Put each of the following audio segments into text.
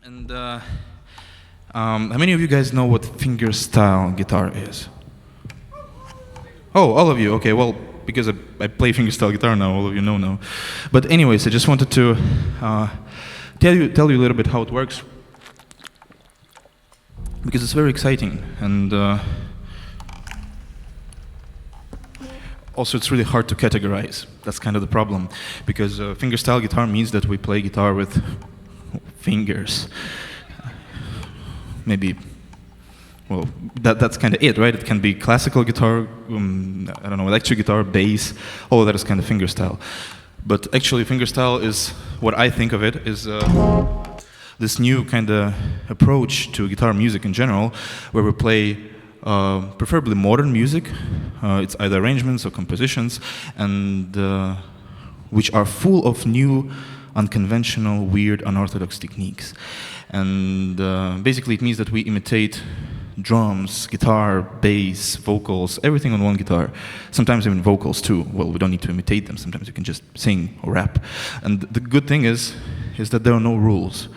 And how many of you guys know what fingerstyle guitar is? Oh, all of you. Okay, well, because I play fingerstyle guitar now, all of you know now. But anyways, I just wanted to tell you a little bit how it works, because it's very exciting, and also it's really hard to categorize. That's kind of the problem, because fingerstyle guitar means that we play guitar with fingers. Maybe, well, that's kind of it, right? It can be classical guitar, I don't know, electric guitar, bass, all of that is kind of fingerstyle. But actually fingerstyle is, what I think of it, is this new kind of approach to guitar music in general, where we play preferably modern music. It's either arrangements or compositions, and which are full of new, unconventional, weird, unorthodox techniques. And basically it means that we imitate drums, guitar, bass, vocals, everything on one guitar. Sometimes even vocals too. Well, we don't need to imitate them. Sometimes you can just sing or rap. And the good thing is that there are no rules.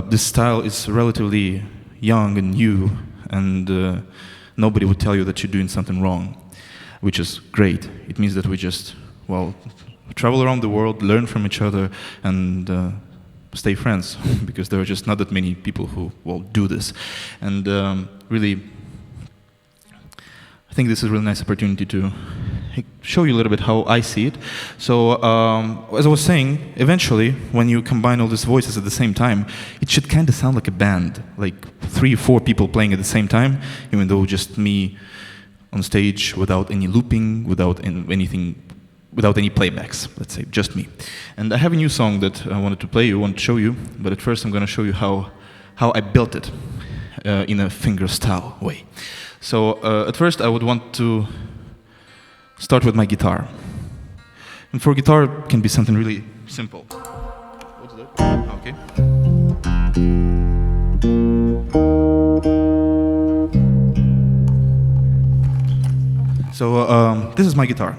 This style is relatively young and new, and nobody would tell you that you're doing something wrong, which is great. It means that we just, well, travel around the world, learn from each other, and stay friends, because there are just not that many people who, well, do this. And really, I think this is a really nice opportunity to show you a little bit how I see it. So, as I was saying, eventually, when you combine all these voices at the same time, it should kind of sound like a band, like 3 or 4 people playing at the same time, even though just me on stage without any looping, without anything, without any playbacks, let's say, just me. And I have a new song that I wanted to play, I want to show you, but at first I'm going to show you how I built it in a fingerstyle way. So at first I would want to start with my guitar. And for guitar, it can be something really simple. What's that? Okay. So this is my guitar.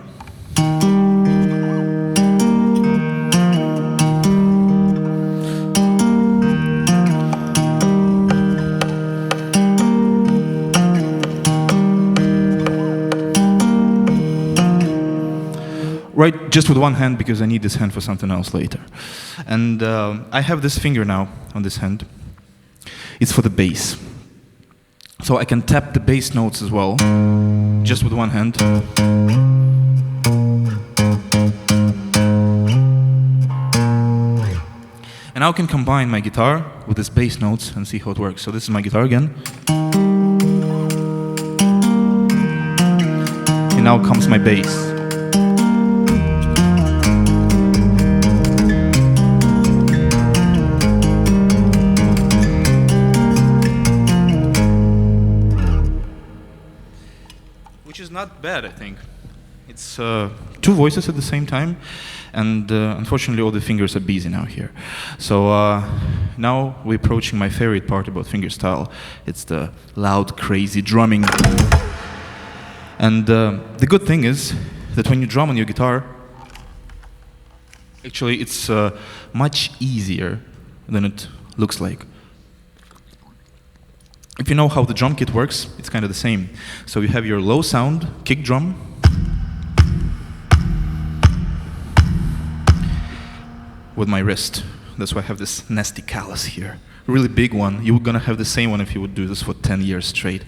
Right, just with one hand, because I need this hand for something else later. And I have this finger now on this hand. It's for the bass. So I can tap the bass notes as well, just with one hand. And now I can combine my guitar with these bass notes and see how it works. So this is my guitar again. And now comes my bass. Which is not bad, I think. It's 2 voices at the same time, and unfortunately all the fingers are busy now here. So now we're approaching my favorite part about fingerstyle. It's the loud, crazy drumming. And the good thing is that when you drum on your guitar, actually it's much easier than it looks like. If you know how the drum kit works, it's kind of the same. So you have your low sound kick drum, with my wrist. That's why I have this nasty callus here. A really big one. You're gonna have the same one if you would do this for 10 years straight.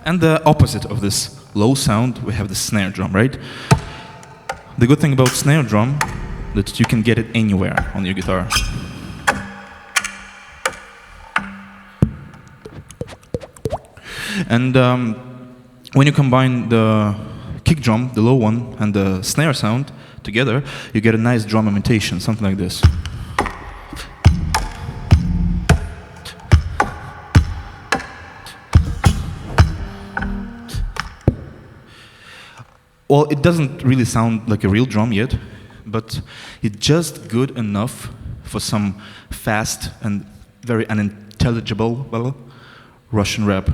And the opposite of this low sound, we have the snare drum, right? The good thing about snare drum, that you can get it anywhere on your guitar. And when you combine the kick drum, the low one, and the snare sound together, you get a nice drum imitation, something like this. Well, it doesn't really sound like a real drum yet, but it's just good enough for some fast and very unintelligible Russian rap.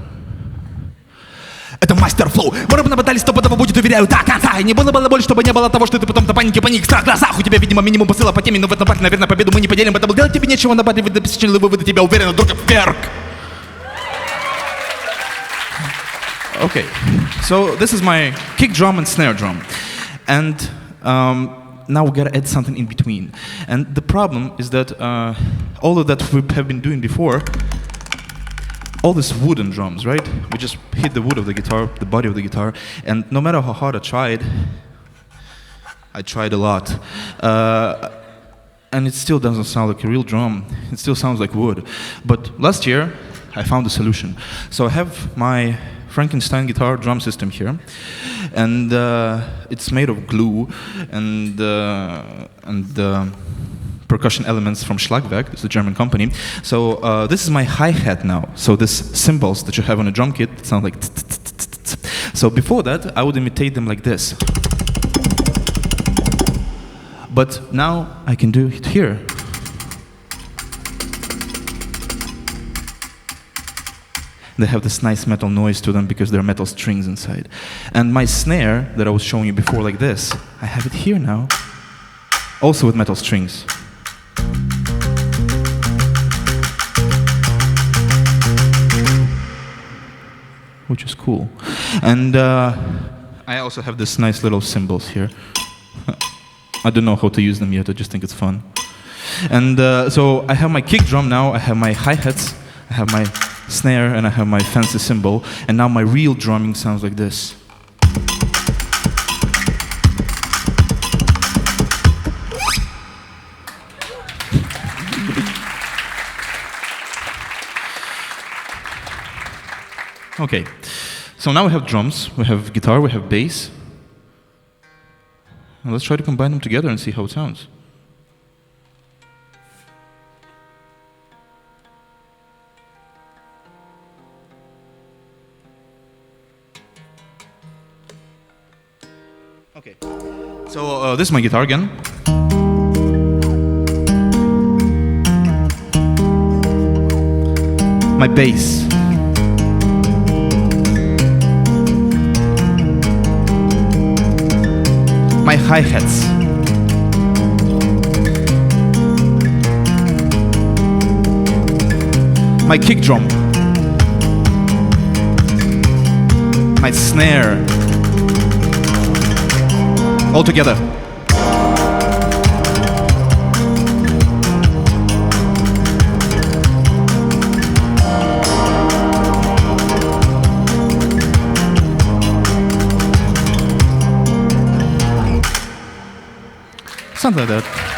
Это мастер флоу. Мы бы набодали, стопудово будет, уверяю, до конца. И не было боль, чтобы не было того, что ты потом до паники, паник, страх в глазах. У тебя, видимо, минимум посыла по теме, но в этом парке, наверное, победу мы не поделим. Поэтому делать тебе нечего, на баре выдать выводы, тебя уверенно, друг, вверх. Okay, so this is my kick drum and snare drum. And now we gotta add something in between. And the problem is that all of that we have been doing before, all these wooden drums, right? We just hit the wood of the guitar, the body of the guitar, and no matter how hard I tried a lot, and it still doesn't sound like a real drum. It still sounds like wood. But last year, I found a solution. So I have my Frankenstein guitar drum system here, and it's made of glue and percussion elements from Schlagwerk. It's a German company. So this is my hi-hat now. So these cymbals that you have on a drum kit sound like t-t-t-t-t. So before that, I would imitate them like this. But now I can do it here. They have this nice metal noise to them because there are metal strings inside. And my snare that I was showing you before like this, I have it here now, also with metal strings. Which is cool. And I also have this nice little cymbals here. I don't know how to use them yet, I just think it's fun. And so I have my kick drum now, I have my hi-hats, I have my snare, and I have my fancy cymbal, and now my real drumming sounds like this. Okay, so now we have drums, we have guitar, we have bass. And let's try to combine them together and see how it sounds. Okay, so this is my guitar again. My bass. My hi-hats. My kick drum. My snare. All together. Something like that.